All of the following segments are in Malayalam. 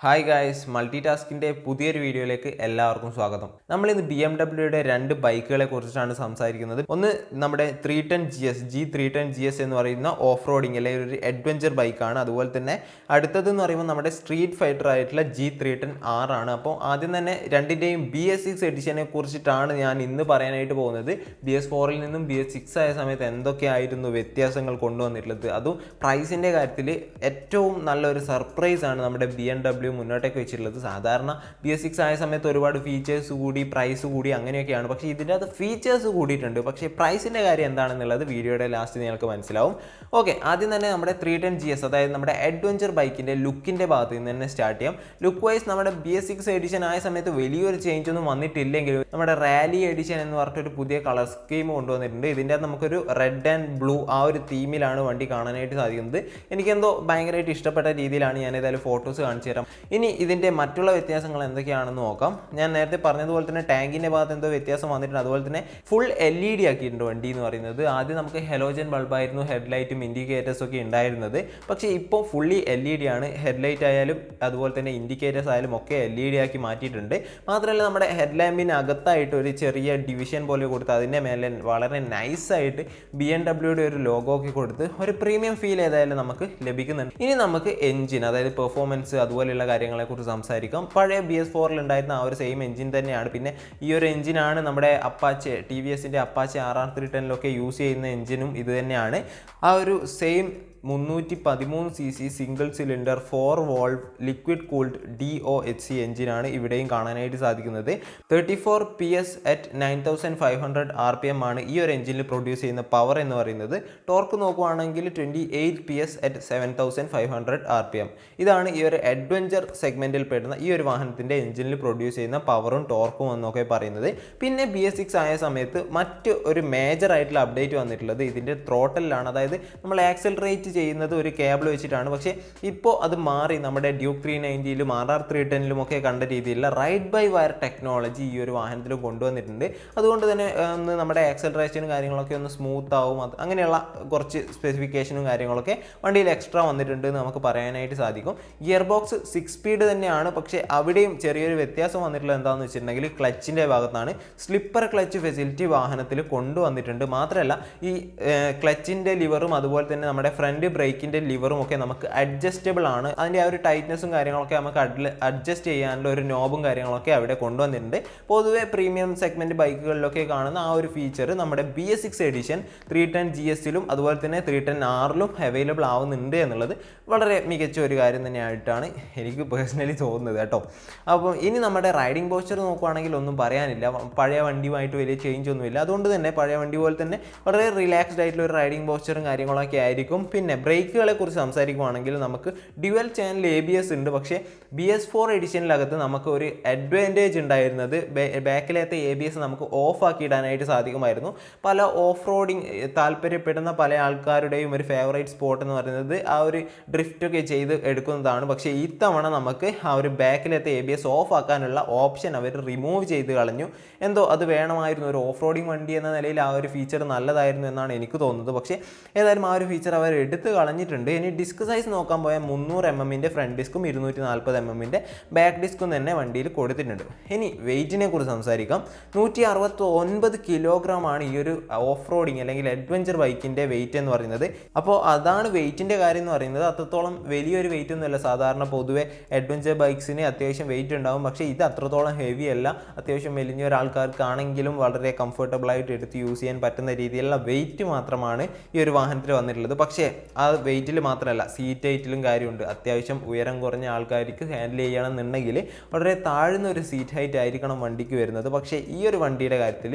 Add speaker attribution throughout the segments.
Speaker 1: ഹായ് ഗായ്സ്, മൾട്ടിടാസ്കിൻ്റെ പുതിയൊരു വീഡിയോയിലേക്ക് എല്ലാവർക്കും സ്വാഗതം. നമ്മളിന്ന് BMW രണ്ട് ബൈക്കുകളെ കുറിച്ചാണ് സംസാരിക്കുന്നത്. ഒന്ന് നമ്മുടെ 310 G310 എന്ന് പറയുന്ന ഓഫ് റോഡിങ് അല്ലെങ്കിൽ ഒരു അഡ്വഞ്ചർ ബൈക്കാണ്. അതുപോലെ തന്നെ അടുത്തതെന്ന് പറയുമ്പോൾ നമ്മുടെ സ്ട്രീറ്റ് ഫൈറ്റർ ആയിട്ടുള്ള G310R ആണ്. അപ്പോൾ ആദ്യം തന്നെ രണ്ടിൻ്റെയും BS6 എഡിഷനെ കുറിച്ചിട്ടാണ് ഞാൻ ഇന്ന് പറയാനായിട്ട് പോകുന്നത്. BS4ൽ നിന്നും BS6 ആയ സമയത്ത് എന്തൊക്കെയായിരുന്നു വ്യത്യാസങ്ങൾ കൊണ്ടുവന്നിട്ടുള്ളത്, അതും പ്രൈസിൻ്റെ കാര്യത്തിൽ ഏറ്റവും നല്ലൊരു സർപ്രൈസാണ് നമ്മുടെ BMW മുന്നോട്ടേക്ക് വെച്ചിട്ടുള്ളത്. സാധാരണ BS6 ആയ സമയത്ത് ഒരുപാട് ഫീച്ചേഴ്സ് കൂടി, പ്രൈസ് കൂടി, അങ്ങനെയൊക്കെയാണ്. പക്ഷേ ഇതിൻ്റെ അത് ഫീച്ചേഴ്സ് കൂടിയിട്ടുണ്ട്, പക്ഷേ പ്രൈസിൻ്റെ കാര്യം എന്താണെന്നുള്ളത് വീഡിയോയുടെ ലാസ്റ്റ് നിങ്ങൾക്ക് മനസ്സിലാവും. ഓക്കെ, ആദ്യം തന്നെ നമ്മുടെ 310GS, അതായത് നമ്മുടെ അഡ്വഞ്ചർ ബൈക്കിൻ്റെ ലുക്കിൻ്റെ ഭാഗത്ത് നിന്ന് തന്നെ സ്റ്റാർട്ട് ചെയ്യാം. ലുക്ക് വൈസ് നമ്മുടെ BS6 എഡിഷൻ ആയ സമയത്ത് വലിയൊരു ചേഞ്ച് ഒന്നും വന്നിട്ടില്ലെങ്കിലും നമ്മുടെ റാലി എഡിഷൻ എന്ന് പറഞ്ഞിട്ടൊരു പുതിയ കളർ സ്കീം കൊണ്ടുവന്നിട്ടുണ്ട്. ഇതിൻ്റെ നമുക്കൊരു റെഡ് ആൻഡ് ബ്ലൂ ആ ഒരു തീമിലാണ് വണ്ടി കാണാനായിട്ട് സാധിക്കുന്നത്. എനിക്കെന്തോ ഭയങ്കരമായിട്ട് ഇഷ്ടപ്പെട്ട രീതിയിലാണ് ഞാൻ ഏതായാലും ഫോട്ടോസ് കാണിച്ചു തരാം. ഇനി ഇതിൻ്റെ മറ്റുള്ള വ്യത്യാസങ്ങൾ എന്തൊക്കെയാണെന്ന് നോക്കാം. ഞാൻ നേരത്തെ പറഞ്ഞതുപോലെ തന്നെ ടാങ്കിൻ്റെ ഭാഗത്ത് എന്തോ വ്യത്യാസം വന്നിട്ടുണ്ട്. അതുപോലെ തന്നെ ഫുൾ LED ആക്കിയിട്ടുണ്ട് വണ്ടി എന്ന് പറയുന്നത്. ആദ്യം നമുക്ക് ഹെലോജൻ ബൾബായിരുന്നു ഹെഡ്ലൈറ്റും ഇൻഡിക്കേറ്റേഴ്സും ഒക്കെ ഉണ്ടായിരുന്നത്. പക്ഷേ ഇപ്പോൾ ഫുള്ളി LED ആണ്. ഹെഡ്ലൈറ്റ് ആയാലും അതുപോലെ തന്നെ ഇൻഡിക്കേറ്റേഴ്സ് ആയാലും ഒക്കെ LED ആക്കി മാറ്റിയിട്ടുണ്ട്. മാത്രമല്ല നമ്മുടെ ഹെഡ്ലാമ്പിന് അകത്തായിട്ട് ഒരു ചെറിയ ഡിവിഷൻ പോലെ കൊടുത്ത് അതിൻ്റെ മേലെ വളരെ നൈസായിട്ട് BMW ഒരു ലോഗോ ഒക്കെ കൊടുത്ത് ഒരു പ്രീമിയം ഫീൽ ഏതായാലും നമുക്ക് ലഭിക്കുന്നുണ്ട്. ഇനി നമുക്ക് എൻജിൻ, അതായത് പെർഫോമൻസ് അതുപോലെയുള്ള കാര്യങ്ങളെക്കുറിച്ച് സംസാരിക്കാം. പഴയ BS4ൽ ഉണ്ടായിരുന്ന ആ ഒരു സെയിം എൻജിൻ തന്നെയാണ്. പിന്നെ ഈ ഒരു എൻജിനാണ് നമ്മുടെ അപ്പാച്ചെ TVSൻ്റെ അപ്പാച്ചെ RR310 യൂസ് ചെയ്യുന്ന എൻജിനും ഇത് തന്നെയാണ്. ആ ഒരു same 313cc single cylinder 4 valve liquid cooled DOHC എഞ്ചിനാണ് ഇവിടെയും കാണാനായിട്ട് സാധിക്കുന്നത്. 34 PS at 9500 RPM ആണ് ഈ ഒരു എഞ്ചിനിൽ പ്രൊഡ്യൂസ് ചെയ്യുന്ന പവർ എന്ന് പറയുന്നത്. ടോർക്ക് നോക്കുവാണെങ്കിൽ 28 PS at 7500 RPM. ഇതാണ് ഈ ഒരു അഡ്വഞ്ചർ സെഗ്മെന്റിൽ പെടുന്ന ഈ ഒരു വാഹനത്തിന്റെ എഞ്ചിനിൽ പ്രൊഡ്യൂസ് ചെയ്യുന്ന പവറും ടോർക്കും എന്നൊക്കെ പറയുന്നത്. പിന്നെ BS6 ആയ സമയത്ത് മറ്റ് ഒരു മേജർ ആയിട്ടുള്ള അപ്ഡേറ്റ് വന്നിട്ടുള്ളത് ഇതിന്റെ ത്രോട്ടലിലാണ്. അതായത് നമ്മൾ ആക്സലറേറ്റ് ചെയ്യുന്നത് ഒരു കേബിൾ വെച്ചിട്ടാണ്. പക്ഷേ ഇപ്പോൾ അത് മാറി നമ്മുടെ ഡ്യൂക്ക് 390ലും RR310ലും ഒക്കെ കണ്ട രീതിയിലുള്ള റൈഡ് ബൈ വയർ ടെക്നോളജി ഈ ഒരു വാഹനത്തിൽ കൊണ്ടുവന്നിട്ടുണ്ട്. അതുകൊണ്ട് തന്നെ ഒന്ന് നമ്മുടെ ആക്സലറേഷനും കാര്യങ്ങളൊക്കെ ഒന്ന് സ്മൂത്ത് ആവും. അങ്ങനെയുള്ള കുറച്ച് സ്പെസിഫിക്കേഷനും കാര്യങ്ങളൊക്കെ വണ്ടിയിൽ എക്സ്ട്രാ വന്നിട്ടുണ്ട് എന്ന് നമുക്ക് പറയാനായിട്ട് സാധിക്കും. ഗിയർ ബോക്സ് 6 സ്പീഡ് തന്നെയാണ്. പക്ഷേ അവിടെയും ചെറിയൊരു വ്യത്യാസം വന്നിട്ടുള്ളത് എന്താണെന്ന് വെച്ചിട്ടുണ്ടെങ്കിൽ ക്ലച്ചിൻ്റെ ഭാഗത്താണ്. സ്ലിപ്പർ ക്ലച്ച് ഫെസിലിറ്റി വാഹനത്തിൽ കൊണ്ടുവന്നിട്ടുണ്ട്. മാത്രമല്ല ഈ ക്ലച്ചിൻ്റെ ലിവറും അതുപോലെ തന്നെ നമ്മുടെ ഫ്രണ്ട് ബ്രേക്കിൻ്റെ ലിവറും ഒക്കെ നമുക്ക് അഡ്ജസ്റ്റബിൾ ആണ്. അതിൻ്റെ ആ ഒരു ടൈറ്റ്നസ്സും കാര്യങ്ങളൊക്കെ നമുക്ക് അഡ്ജസ്റ്റ് ചെയ്യാനുള്ള ഒരു നോബും കാര്യങ്ങളൊക്കെ അവിടെ കൊണ്ടുവന്നിട്ടുണ്ട്. പൊതുവെ പ്രീമിയം സെഗ്മെൻറ്റ് ബൈക്കുകളിലൊക്കെ കാണുന്ന ആ ഒരു ഫീച്ചർ നമ്മുടെ BS6 എഡിഷൻ 310GSലും അതുപോലെ തന്നെ 310Rലും അവൈലബിൾ ആവുന്നുണ്ട് എന്നുള്ളത് വളരെ മികച്ച ഒരു കാര്യം തന്നെയായിട്ടാണ് എനിക്ക് പേഴ്സണലി തോന്നുന്നത് കേട്ടോ. അപ്പോൾ ഇനി നമ്മുടെ റൈഡിംഗ് പോസ്ചർ നോക്കുകയാണെങ്കിൽ ഒന്നും പറയാനില്ല. പഴയ വണ്ടിയുമായിട്ട് വലിയ ചേഞ്ച് ഒന്നുമില്ല. അതുകൊണ്ട് തന്നെ പഴയ വണ്ടി പോലെ തന്നെ വളരെ റിലാക്സ്ഡ് ആയിട്ടുള്ള ഒരു റൈഡിംഗ് പോസ്ചറും കാര്യങ്ങളൊക്കെ ആയിരിക്കും. പിന്നെ ബ്രേക്കുകളെ കുറിച്ച് സംസാരിക്കുകയാണെങ്കിൽ നമുക്ക് ഡ്യുവൽ ചാനൽ ABS ഉണ്ട്. പക്ഷേ BS4 എഡിഷനിലകത്ത് നമുക്ക് ഒരു അഡ്വാൻറ്റേജ് ഉണ്ടായിരുന്നത് ബാക്കിലത്തെ ABS നമുക്ക് ഓഫ് ആക്കി ഇടാനായിട്ട് സാധിക്കുമായിരുന്നു. പല ഓഫ് റോഡിങ് താല്പര്യപ്പെടുന്ന പല ആൾക്കാരുടെയും ഒരു ഫേവറേറ്റ് സ്പോട്ട് എന്ന് പറയുന്നത് ആ ഒരു ഡ്രിഫ്റ്റൊക്കെ ചെയ്ത് എടുക്കുന്നതാണ്. പക്ഷേ ഇത്തവണ നമുക്ക് ആ ഒരു ബാക്കിലത്തെ ABS ഓഫ് ആക്കാനുള്ള ഓപ്ഷൻ അവർ റിമൂവ് ചെയ്ത് കളഞ്ഞു. എന്തോ അത് വേണമായിരുന്നു. ഒരു ഓഫ് റോഡിങ് വണ്ടി എന്ന നിലയിൽ ആ ഒരു ഫീച്ചർ നല്ലതായിരുന്നു എന്നാണ് എനിക്ക് തോന്നുന്നത്. പക്ഷേ ഏതായാലും ആ ഒരു ഫീച്ചർ അവർ എടുത്ത് കളഞ്ഞിട്ടുണ്ട്. ഇനി ഡിസ്ക് സൈസ് നോക്കാൻ പോയാൽ 300 mm ഫ്രണ്ട് ഡിസ്കും 240 mm ബാക്ക് ഡിസ്കും തന്നെ വണ്ടിയിൽ കൊടുത്തിട്ടുണ്ട്. ഇനി വെയിറ്റിനെ കുറിച്ച് സംസാരിക്കാം. 169 കിലോഗ്രാം ആണ് ഈ ഒരു ഓഫ് റോഡിങ് അല്ലെങ്കിൽ അഡ്വഞ്ചർ ബൈക്കിൻ്റെ വെയിറ്റ് എന്ന് പറയുന്നത്. അപ്പോൾ അതാണ് വെയിറ്റിൻ്റെ കാര്യം എന്ന് പറയുന്നത്. അത്രത്തോളം വലിയൊരു വെയിറ്റ് ഒന്നുമല്ല. സാധാരണ പൊതുവെ അഡ്വഞ്ചർ ബൈക്സിന് അത്യാവശ്യം വെയിറ്റ് ഉണ്ടാകും. പക്ഷേ ഇത് അത്രത്തോളം ഹെവി അല്ല. അത്യാവശ്യം വലിയ ഒരാൾക്കാർക്കാണെങ്കിലും വളരെ കംഫർട്ടബിളായിട്ട് എടുത്ത് യൂസ് ചെയ്യാൻ പറ്റുന്ന രീതിയിലുള്ള വെയിറ്റ് മാത്രമാണ് ഈ ഒരു വാഹനത്തിൽ വന്നിട്ടുള്ളത്. പക്ഷേ ആ വെയിറ്റിൽ മാത്രമല്ല, സീറ്റ് ഹൈറ്റിലും കാര്യമുണ്ട്. അത്യാവശ്യം ഉയരം കുറഞ്ഞ ആൾക്കാർക്ക് ഹാൻഡിൽ ചെയ്യണമെന്നുണ്ടെങ്കിൽ വളരെ താഴ്ന്ന ഒരു സീറ്റ് ഹൈറ്റ് ആയിരിക്കണം വണ്ടിക്ക് വരുന്നത്. പക്ഷേ ഈ ഒരു വണ്ടിയുടെ കാര്യത്തിൽ,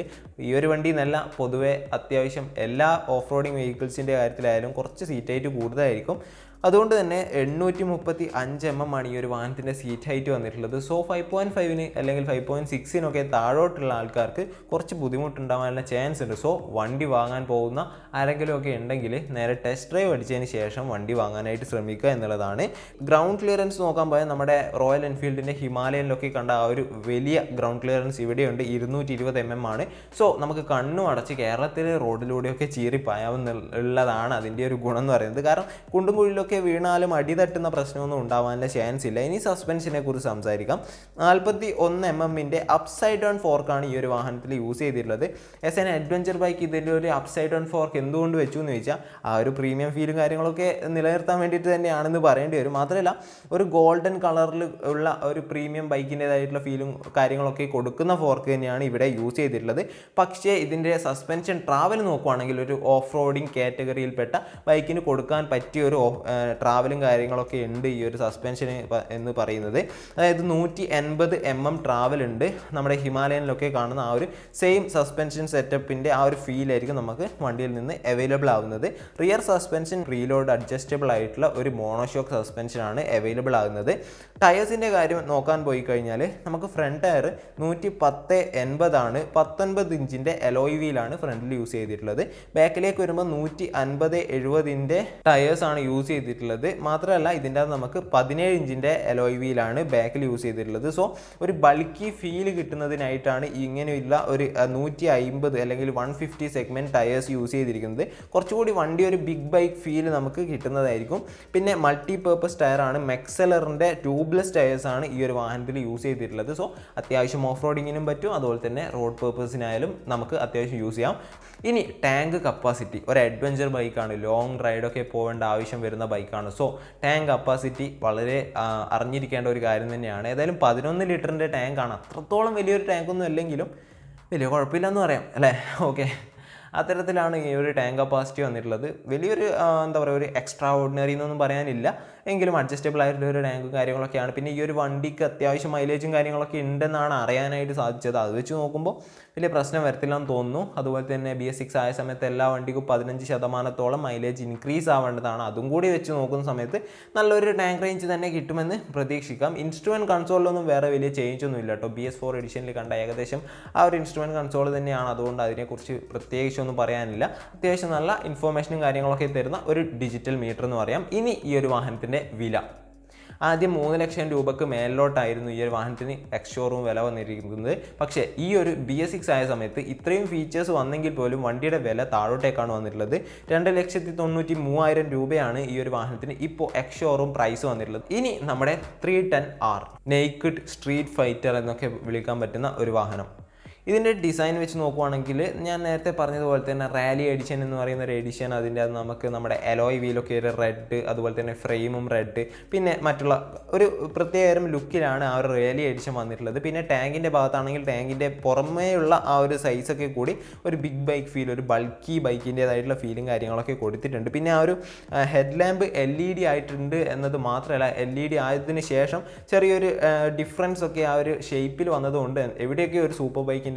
Speaker 1: ഈ ഒരു വണ്ടി എന്നല്ല പൊതുവെ അത്യാവശ്യം എല്ലാ ഓഫ് റോഡിങ് വെഹിക്കിൾസിൻ്റെ കാര്യത്തിലായാലും കുറച്ച് സീറ്റ് ഹൈറ്റ് കൂടുതലായിരിക്കും. അതുകൊണ്ട് തന്നെ 835 mm ആണ് ഈ ഒരു വാഹനത്തിൻ്റെ സീറ്റ് ഹൈറ്റ് വന്നിട്ടുള്ളത്. സോ 5.5 അല്ലെങ്കിൽ 5.6 താഴോട്ടുള്ള ആൾക്കാർക്ക് കുറച്ച് ബുദ്ധിമുട്ടുണ്ടാകാനുള്ള ചാൻസ് ഉണ്ട്. സോ വണ്ടി വാങ്ങാൻ പോകുന്ന ആരെങ്കിലും ഒക്കെ ഉണ്ടെങ്കിൽ നേരെ ടെസ്റ്റ് ഡ്രൈവ് അടിച്ചതിന് ശേഷം വണ്ടി വാങ്ങാനായിട്ട് ശ്രമിക്കുക എന്നുള്ളതാണ്. ഗ്രൗണ്ട് ക്ലിയറൻസ് നോക്കാൻ പോയാൽ നമ്മുടെ റോയൽ എൻഫീൽഡിൻ്റെ ഹിമാലയനിലൊക്കെ കണ്ട ആ ഒരു വലിയ ഗ്രൗണ്ട് ക്ലിയറൻസ് ഇവിടെയുണ്ട്. 220 mm ആണ്. സോ നമുക്ക് കണ്ണും അടച്ച് കേരളത്തിലെ റോഡിലൂടെയൊക്കെ ചീറിപ്പായാവുന്നുള്ളതാണ് അതിൻ്റെ ഒരു ഗുണം എന്ന് പറയുന്നത്. കാരണം കുണ്ടും കുഴിയിലൊക്കെ ഒക്കെ വീണാലും അടി തട്ടുന്ന പ്രശ്നമൊന്നും ഉണ്ടാവാനുള്ള ചാൻസ് ഇല്ല. ഇനി സസ്പെൻഷനെ കുറിച്ച് സംസാരിക്കാം. 41 mm അപ്സൈഡ് ഡൗൺ ഫോർക്കാണ് ഈ ഒരു വാഹനത്തിൽ യൂസ് ചെയ്തിട്ടുള്ളത്. ആസ് എൻ അഡ്വഞ്ചർ ബൈക്ക് ഇതിൻ്റെ ഒരു അപ്സൈഡ് ഡൗൺ ഫോർക്ക് എന്തുകൊണ്ട് വെച്ചു എന്ന് ചോദിച്ചാൽ ആ ഒരു പ്രീമിയം ഫീലും കാര്യങ്ങളൊക്കെ നിലനിർത്താൻ വേണ്ടിയിട്ട് തന്നെയാണെന്ന് പറയേണ്ടി വരും. മാത്രമല്ല ഒരു ഗോൾഡൻ കളറിൽ ഉള്ള ഒരു പ്രീമിയം ബൈക്കിൻ്റെതായിട്ടുള്ള ഫീലും കാര്യങ്ങളൊക്കെ കൊടുക്കുന്ന ഫോർക്ക് തന്നെയാണ് ഇവിടെ യൂസ് ചെയ്തിട്ടുള്ളത്. പക്ഷേ ഇതിൻ്റെ സസ്പെൻഷൻ ട്രാവൽ നോക്കുവാണെങ്കിൽ ഒരു ഓഫ് റോഡിങ് കാറ്റഗറിയിൽപ്പെട്ട ബൈക്കിന് കൊടുക്കാൻ പറ്റിയ ഒരു ട്രാവലും കാര്യങ്ങളൊക്കെ ഉണ്ട് ഈ ഒരു സസ്പെൻഷൻ എന്ന് പറയുന്നത്. അതായത് 180 mm ട്രാവൽ ഉണ്ട്. നമ്മുടെ ഹിമാലയനിലൊക്കെ കാണുന്ന ആ ഒരു സെയിം സസ്പെൻഷൻ സെറ്റപ്പിൻ്റെ ആ ഒരു ഫീലായിരിക്കും നമുക്ക് വണ്ടിയിൽ നിന്ന് അവൈലബിൾ ആവുന്നത്. റിയർ സസ്പെൻഷൻ പ്രീലോഡ് അഡ്ജസ്റ്റബിൾ ആയിട്ടുള്ള ഒരു മോണോഷോക്ക് സസ്പെൻഷനാണ് അവൈലബിൾ ആകുന്നത്. ടയേഴ്സിൻ്റെ കാര്യം നോക്കാൻ പോയി കഴിഞ്ഞാൽ നമുക്ക് ഫ്രണ്ട് ടയർ 110/80 ആണ്. 19 ഇഞ്ചിൻ്റെ അലോയ് വീലാണ് ഫ്രണ്ടിൽ യൂസ് ചെയ്തിട്ടുള്ളത്. ബാക്കിലേക്ക് വരുമ്പോൾ 150/70 ടയേഴ്സാണ് യൂസ് ചെയ്തിട്ടുള്ളത്. മാത്രമല്ല ഇതിൻ്റെ അത് നമുക്ക് 17 ഇഞ്ചിൻ്റെ അലോയ് വീലാണ് ബാക്കിൽ യൂസ് ചെയ്തിട്ടുള്ളത്. സോ ഒരു ബൾക്കി ഫീൽ കിട്ടുന്നതിനായിട്ടാണ് ഇങ്ങനെയുള്ള ഒരു 150 അല്ലെങ്കിൽ 150 സെഗ്മെൻറ്റ് ടയേഴ്സ് യൂസ് ചെയ്തിരിക്കുന്നത്. കുറച്ചുകൂടി വണ്ടി ഒരു ബിഗ് ബൈക്ക് ഫീൽ നമുക്ക് കിട്ടുന്നതായിരിക്കും. പിന്നെ മൾട്ടി പേർപ്പസ് ടയറാണ്, മെക്സലറിൻ്റെ ട്യൂബ്ലെസ് ടയേഴ്സാണ് ഈ ഒരു വാഹനത്തിൽ യൂസ് ചെയ്തിട്ടുള്ളത്. സോ അത്യാവശ്യം ഓഫ് റോഡിങ്ങിനും പറ്റും, അതുപോലെ തന്നെ റോഡ് പേർപ്പസിനായാലും നമുക്ക് അത്യാവശ്യം യൂസ് ചെയ്യാം. ഇനി ടാങ്ക് കപ്പാസിറ്റി, ഒരു അഡ്വഞ്ചർ ബൈക്കാണ്, ലോങ് റൈഡൊക്കെ പോകേണ്ട ആവശ്യം വരുന്ന ബൈക്കാണ്. സോ ടാങ്ക് കപ്പാസിറ്റി വളരെ അറിഞ്ഞിരിക്കേണ്ട ഒരു കാര്യം തന്നെയാണ്. ഏതായാലും 11 ലിറ്ററിൻ്റെ ടാങ്കാണ്. അത്രത്തോളം വലിയൊരു ടാങ്കൊന്നും അല്ലെങ്കിലും വലിയ കുഴപ്പമില്ലെന്ന് പറയാം അല്ലേ. ഓക്കെ, അത്തരത്തിലാണ് ഈ ഒരു ടാങ്ക് കപ്പാസിറ്റി വന്നിട്ടുള്ളത്. വലിയൊരു എന്താ പറയുക, ഒരു എക്സ്ട്രാ ഓർഡിനറി എന്നൊന്നും പറയാനില്ല, എങ്കിലും അഡ്ജസ്റ്റബിൾ ആയിട്ടുള്ള ഒരു ടാങ്കും കാര്യങ്ങളൊക്കെയാണ്. പിന്നെ ഈ ഒരു വണ്ടിക്ക് അത്യാവശ്യം മൈലേജും കാര്യങ്ങളൊക്കെ ഉണ്ടെന്നാണ് അറിയാനായിട്ട് സാധിച്ചത്. അത് വെച്ച് നോക്കുമ്പോൾ വലിയ പ്രശ്നം വരത്തില്ലെന്ന് തോന്നുന്നു. അതുപോലെ തന്നെ BS6 ആയ സമയത്ത് എല്ലാ വണ്ടിക്കും 15% മൈലേജ് ഇൻക്രീസ് ആവേണ്ടതാണ്. അതും കൂടി വെച്ച് നോക്കുന്ന സമയത്ത് നല്ലൊരു ടാങ്ക് റേഞ്ച് തന്നെ കിട്ടുമെന്ന് പ്രതീക്ഷിക്കാം. ഇൻസ്ട്രുമെൻറ്റ് കൺസോളിലൊന്നും വേറെ വലിയ ചേഞ്ച് ഒന്നും ഇല്ല കേട്ടോ. BS4 എഡിഷനിൽ കണ്ട ഏകദേശം ആ ഒരു ഇൻസ്ട്രുമെൻറ്റ് കൺസോൾ തന്നെയാണ്. അതുകൊണ്ട് അതിനെക്കുറിച്ച് പ്രത്യേകിച്ചൊന്നും പറയാനില്ല. അത്യാവശ്യം നല്ല ഇൻഫോർമേഷനും കാര്യങ്ങളൊക്കെ തരുന്ന ഒരു ഡിജിറ്റൽ മീറ്റർ എന്ന് പറയാം. ഇനി ഈ ഒരു വാഹനത്തിൻ്റെ വില, ആദ്യം 3 ലക്ഷം രൂപയ്ക്ക് മേലോട്ടായിരുന്നു ഈ ഒരു വാഹനത്തിന് എക്സ് ഷോറൂം വില വന്നിരിക്കുന്നത്. പക്ഷേ ഈ ഒരു BS6 ആയ സമയത്ത് ഇത്രയും ഫീച്ചേഴ്സ് വന്നെങ്കിൽ പോലും വണ്ടിയുടെ വില താഴോട്ടേക്കാണ് വന്നിട്ടുള്ളത്. 2,93,000 രൂപയാണ് ഈ ഒരു വാഹനത്തിന് ഇപ്പോൾ എക്സ് ഷോറൂം പ്രൈസ് വന്നിട്ടുള്ളത്. ഇനി നമ്മുടെ 310R നെയ്ക്കിഡ് സ്ട്രീറ്റ് ഫൈറ്റർ എന്നൊക്കെ വിളിക്കാൻ പറ്റുന്ന ഒരു വാഹനം. ഇതിൻ്റെ ഡിസൈൻ വെച്ച് നോക്കുവാണെങ്കിൽ ഞാൻ നേരത്തെ പറഞ്ഞതുപോലെ തന്നെ റാലി എഡിഷൻ എന്ന് പറയുന്ന ഒരു എഡിഷൻ, അതിൻ്റെ അത് നമുക്ക് നമ്മുടെ അലോയ് വീലൊക്കെ ഒരു റെഡ്, അതുപോലെ തന്നെ ഫ്രെയിമും റെഡ്, പിന്നെ മറ്റുള്ള ഒരു പ്രത്യേകതരം ലുക്കിലാണ് ആ ഒരു റാലി എഡിഷൻ വന്നിട്ടുള്ളത്. പിന്നെ ടാങ്കിൻ്റെ ഭാഗത്താണെങ്കിൽ ടാങ്കിൻ്റെ പുറമേയുള്ള ആ ഒരു സൈസൊക്കെ കൂടി ഒരു ബിഗ് ബൈക്ക് ഫീൽ, ഒരു ബൾക്കി ബൈക്കിൻ്റേതായിട്ടുള്ള ഫീലും കാര്യങ്ങളൊക്കെ കൊടുത്തിട്ടുണ്ട്. പിന്നെ ആ ഒരു ഹെഡ് ലാമ്പ് LED ആയിട്ടുണ്ട് എന്നത് മാത്രമല്ല, LED ആയതിനു ശേഷം ചെറിയൊരു ഡിഫറൻസ് ഒക്കെ ആ ഒരു ഷേപ്പിൽ വന്നതുകൊണ്ട് എവിടെയൊക്കെ ഒരു സൂപ്പർ ബൈക്കിൻ്റെ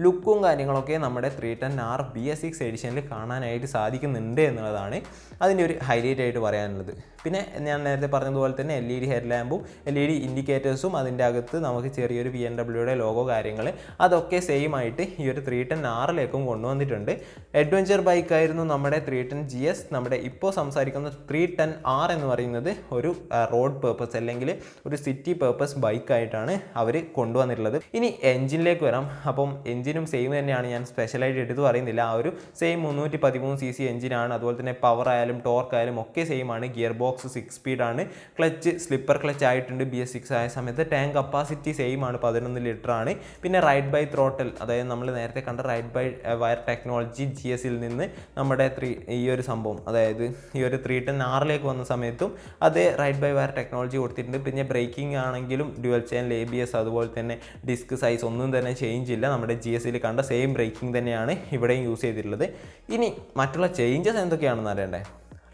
Speaker 1: ലുക്കും കാര്യങ്ങളൊക്കെ നമ്മുടെ 310R BS6 എഡിഷനിൽ കാണാനായിട്ട് സാധിക്കുന്നുണ്ട് എന്നുള്ളതാണ് അതിൻ്റെ ഒരു ഹൈലൈറ്റ് ആയിട്ട് പറയാനുള്ളത്. പിന്നെ ഞാൻ നേരത്തെ പറഞ്ഞതുപോലെ തന്നെ LED ഹെഡ് ലാമ്പും LED ഇൻഡിക്കേറ്റേഴ്സും അതിൻ്റെ അകത്ത് നമുക്ക് ചെറിയൊരു BMWയുടെ ലോഗോ കാര്യങ്ങൾ അതൊക്കെ സെയിം ആയിട്ട് ഈ ഒരു 310Rലേക്കും കൊണ്ടുവന്നിട്ടുണ്ട്. അഡ്വഞ്ചർ ബൈക്കായിരുന്നു നമ്മുടെ 310 GS. നമ്മുടെ ഇപ്പോൾ സംസാരിക്കുന്ന 310R എന്ന് പറയുന്നത് ഒരു റോഡ് പേർപ്പസ് അല്ലെങ്കിൽ ഒരു സിറ്റി പേർപ്പസ് ബൈക്കായിട്ടാണ് അവർ കൊണ്ടുവന്നിട്ടുള്ളത്. ഇനി എൻജിനിലേക്ക് വരാം. അപ്പം എൻജിനും സെയിം തന്നെയാണ്, ഞാൻ സ്പെഷ്യലായിട്ട് എടുത്ത് പറയുന്നില്ല. ആ ഒരു സെയിം 313cc എൻജിനാണ്. അതുപോലെ തന്നെ പവർ ആയാലും ടോർക്ക് ആയാലും ഒക്കെ സെയിം ആണ്. ഗിയർ ബോക്സ് 6 സ്പീഡാണ്. ക്ലച്ച് സ്ലിപ്പർ ക്ലച്ച് ആയിട്ടുണ്ട് BS6 ആയ സമയത്ത്. ടാങ്ക് കപ്പാസിറ്റി സെയിം ആണ്, 11 ലിറ്റർ ആണ്. പിന്നെ റൈഡ് ബൈ ത്രോട്ടൽ, അതായത് നമ്മൾ നേരത്തെ കണ്ട റൈഡ് ബൈ വയർ ടെക്നോളജി GSൽ നിന്ന് നമ്മുടെ ഈ ഒരു സംഭവം, അതായത് ഈ ഒരു 310Rലേക്ക് വന്ന സമയത്തും അതേ റൈഡ് ബൈ വയർ ടെക്നോളജി കൊടുത്തിട്ടുണ്ട്. പിന്നെ ബ്രേക്കിംഗ് ആണെങ്കിലും ഡ്യുവൽ ചാനൽ ABS, അതുപോലെ തന്നെ ഡിസ്ക് സൈസ് ഒന്നും തന്നെ ചേഞ്ച് ഇല്ല. നമ്മുടെ GSൽ കണ്ട സെയിം ബ്രേക്കിംഗ് തന്നെയാണ് ഇവിടെയും യൂസ് ചെയ്തിട്ടുള്ളത്. ഇനി മറ്റുള്ള ചേഞ്ചസ് എന്തൊക്കെയാണെന്ന് അറിയണ്ടേ.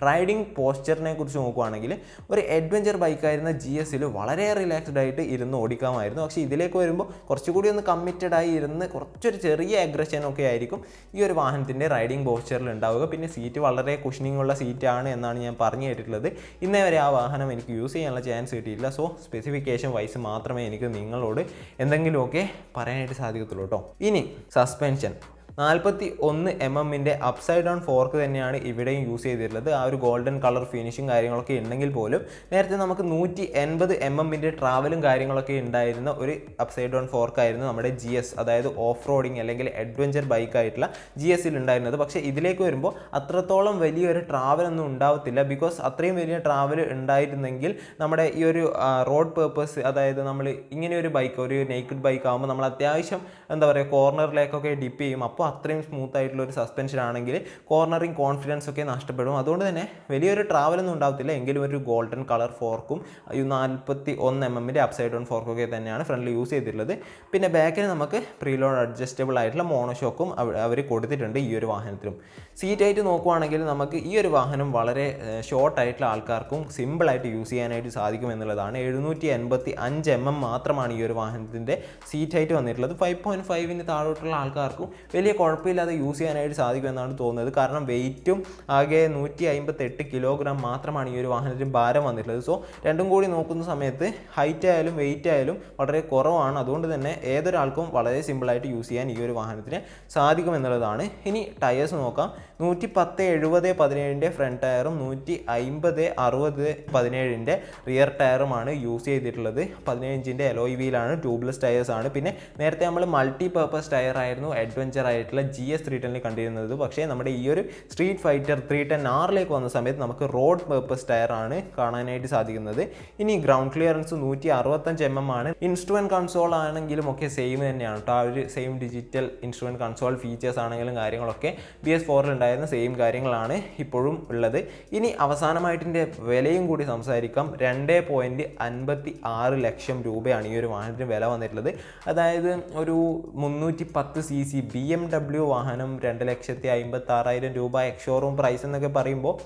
Speaker 1: റൈഡിങ് പോസ്ചറിനെ കുറിച്ച് നോക്കുകയാണെങ്കിൽ ഒരു അഡ്വഞ്ചർ ബൈക്കായിരുന്ന GSൽ വളരെ റിലാക്സ്ഡ് ആയിട്ട് ഇരുന്ന് ഓടിക്കാമായിരുന്നു. പക്ഷേ ഇതിലേക്ക് വരുമ്പോൾ കുറച്ചുകൂടി ഒന്ന് കമ്മിറ്റഡ് ആയി ഇരുന്ന് കുറച്ചൊരു ചെറിയ അഗ്രഷൻ ഒക്കെ ആയിരിക്കും ഈ ഒരു വാഹനത്തിൻ്റെ റൈഡിങ് പോസ്ചറിൽ ഉണ്ടാവുക. പിന്നെ സീറ്റ് വളരെ കുഷനിങ് ഉള്ള സീറ്റാണ് എന്നാണ് ഞാൻ പറഞ്ഞു കേട്ടിട്ടുള്ളത്. ഇന്നേ വരെ ആ വാഹനം എനിക്ക് യൂസ് ചെയ്യാനുള്ള ചാൻസ് കിട്ടിയില്ല. സോ സ്പെസിഫിക്കേഷൻ വൈസ് മാത്രമേ എനിക്ക് നിങ്ങളോട് എന്തെങ്കിലുമൊക്കെ പറയാനായിട്ട് സാധിക്കത്തുള്ളൂ കേട്ടോ. ഇനി suspension, 41mm upside down fork തന്നെയാണ് ഇവിടെയും യൂസ് ചെയ്തിട്ടുള്ളത്. ആ ഒരു ഗോൾഡൻ കളർ ഫിനിഷും കാര്യങ്ങളൊക്കെ ഉണ്ടെങ്കിൽ പോലും നേരത്തെ നമുക്ക് 180mm ട്രാവലും കാര്യങ്ങളൊക്കെ ഉണ്ടായിരുന്ന ഒരു അപ്സൈഡ് ഡൗൺ ഫോർക്കായിരുന്നു നമ്മുടെ GS, അതായത് ഓഫ് റോഡിങ് അല്ലെങ്കിൽ അഡ്വഞ്ചർ ബൈക്കായിട്ടുള്ള GSൽ ഉണ്ടായിരുന്നത്. പക്ഷേ ഇതിലേക്ക് വരുമ്പോൾ അത്രത്തോളം വലിയൊരു ട്രാവലൊന്നും ഉണ്ടാവത്തില്ല. ബിക്കോസ് അത്രയും വലിയ ട്രാവൽ ഉണ്ടായിരുന്നെങ്കിൽ നമ്മുടെ ഈ ഒരു റോഡ് പേർപ്പസ്, അതായത് നമ്മൾ ഇങ്ങനെ ഒരു ബൈക്ക്, ഒരു നേക്കഡ് ബൈക്ക് ആകുമ്പോൾ നമ്മൾ അത്യാവശ്യം എന്താ പറയുക കോർണറിലേക്കൊക്കെ ഡിപ്പ് ചെയ്യും. അപ്പോൾ അത്രയും സ്മൂത്ത് ആയിട്ടുള്ള ഒരു സസ്പെൻഷൻ ആണെങ്കിൽ കോർണറിങ് കോൺഫിഡൻസ് ഒക്കെ നഷ്ടപ്പെടും. അതുകൊണ്ട് തന്നെ വലിയൊരു ട്രാവലൊന്നും ഉണ്ടാവത്തില്ല. എങ്കിലും ഒരു ഗോൾഡൻ കളർ ഫോർക്കും 41mm അപ്സൈഡ് ഡൗൺ ഫോർക്കൊക്കെ തന്നെയാണ് ഫ്രണ്ടിൽ യൂസ് ചെയ്തിട്ടുള്ളത്. പിന്നെ ബാക്കിൽ നമുക്ക് പ്രീലോഡ് അഡ്ജസ്റ്റബിൾ ആയിട്ടുള്ള മോണോഷോക്കും അവർ കൊടുത്തിട്ടുണ്ട് ഈ ഒരു വാഹനത്തിലും. സീറ്റ് ഹൈറ്റ് നോക്കുവാണെങ്കിൽ നമുക്ക് ഈ ഒരു വാഹനം വളരെ ഷോർട്ടായിട്ടുള്ള ആൾക്കാർക്കും സിമ്പിളായിട്ട് യൂസ് ചെയ്യാനായിട്ട് സാധിക്കും എന്നുള്ളതാണ്. 785mm മാത്രമാണ് ഈ ഒരു വാഹനത്തിൻ്റെ സീറ്റ് ഹൈറ്റ് വന്നിട്ടുള്ളത്. 5.5 താഴോട്ടുള്ള ആൾക്കാർക്കും വലിയ കുഴപ്പമില്ലാതെ യൂസ് ചെയ്യാനായിട്ട് സാധിക്കുമെന്നാണ് തോന്നുന്നത്. കാരണം വെയിറ്റും ആകെ 158 കിലോഗ്രാം മാത്രമാണ് ഈ ഒരു വാഹനത്തിന് ഭാരം വന്നിട്ടുള്ളത്. സോ രണ്ടും കൂടി നോക്കുന്ന സമയത്ത് ഹൈറ്റ് ആയാലും വെയിറ്റ് ആയാലും വളരെ കുറവാണ്. അതുകൊണ്ട് തന്നെ ഏതൊരാൾക്കും വളരെ സിമ്പിളായിട്ട് യൂസ് ചെയ്യാൻ ഈ ഒരു വാഹനത്തിന് സാധിക്കുമെന്നുള്ളതാണ്. ഇനി ടയേഴ്സ് നോക്കാം. 110/70/17 ഫ്രണ്ട് ടയറും 150/60/17 റിയർ ടയറുമാണ് യൂസ് ചെയ്തിട്ടുള്ളത്. 17 ഇഞ്ചിൻ്റെ അലോയ് വീലാണ്, ട്യൂബ്ലെസ് ടയേഴ്സ് ആണ്. പിന്നെ നേരത്തെ നമ്മൾ മൾട്ടി പർപ്പസ് ടയർ ആയിരുന്നു അഡ്വഞ്ചർ ആയിട്ടുള്ള GS 310 കണ്ടിരുന്നത്. പക്ഷേ നമ്മുടെ ഈ ഒരു സ്ട്രീറ്റ് ഫൈറ്റർ 310Rലേക്ക് വന്ന സമയത്ത് നമുക്ക് റോഡ് പർപ്പസ് ടയറാണ് കാണാനായിട്ട് സാധിക്കുന്നത്. ഇനി ഗ്രൗണ്ട് ക്ലിയറൻസ് 165mm ആണ്. ഇൻസ്ട്രുമെൻറ്റ് കൺസോൾ ആണെങ്കിലും ഒക്കെ സെയിം തന്നെയാണ് കേട്ടോ. ആ ഒരു same digital instrument console features ആണെങ്കിലും കാര്യങ്ങളൊക്കെ BS4ൽ ഉണ്ടായിരുന്ന സെയിം കാര്യങ്ങളാണ് ഇപ്പോഴും ഉള്ളത്. ഇനി അവസാനമായിട്ടിൻ്റെ വിലയും കൂടി സംസാരിക്കാം. 2.56 ലക്ഷം രൂപയാണ് ഈ ഒരു വാഹനത്തിന് വില വന്നിട്ടുള്ളത്. അതായത് ഒരു 310cc BMW വാഹനം 2,56,000 രൂപ എക്സ്ഷോറൂം പ്രൈസ് എന്നൊക്കെ പറയുമ്പോൾ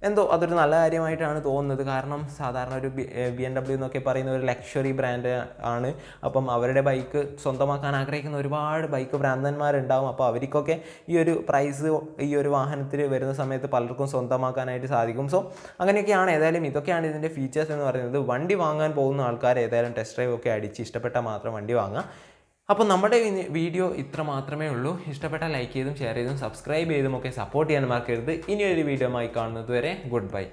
Speaker 1: എന്തോ അതൊരു നല്ല കാര്യമായിട്ടാണ് തോന്നുന്നത്. കാരണം സാധാരണ ഒരു BMW എന്നൊക്കെ പറയുന്ന ഒരു ലക്ഷറി ബ്രാൻഡ് ആണ്. അപ്പം അവരുടെ ബൈക്ക് സ്വന്തമാക്കാൻ ആഗ്രഹിക്കുന്ന ഒരുപാട് ബൈക്ക് ഭ്രാന്തന്മാരുണ്ടാവും. അപ്പോൾ അവർക്കൊക്കെ ഈ ഒരു പ്രൈസ് ഈ ഒരു വാഹനത്തിൽ വരുന്ന സമയത്ത് പലർക്കും സ്വന്തമാക്കാനായിട്ട് സാധിക്കും. സോ അങ്ങനെയൊക്കെയാണ്. ഏതായാലും ഇതൊക്കെയാണ് ഇതിൻ്റെ ഫീച്ചേഴ്സ് എന്ന് പറയുന്നത്. വണ്ടി വാങ്ങാൻ പോകുന്ന ആൾക്കാർ ഏതായാലും ടെസ്റ്റ് ഡ്രൈവ് ഒക്കെ അടിച്ച് ഇഷ്ടപ്പെട്ടാൽ മാത്രം വണ്ടി വാങ്ങാം. അപ്പോൾ നമ്മുടെ വീഡിയോ ഇത്ര മാത്രമേ ഉള്ളൂ. ഇഷ്ടപ്പെട്ടാൽ ലൈക്ക് ചെയ്തും ഷെയർ ചെയ്തും സബ്സ്ക്രൈബ് ചെയ്തും ഒക്കെ സപ്പോർട്ട് ചെയ്യാൻ മറക്കരുത്. ഇനിയൊരു വീഡിയോ ആയി കാണുന്നത് വരെ ഗുഡ് ബൈ.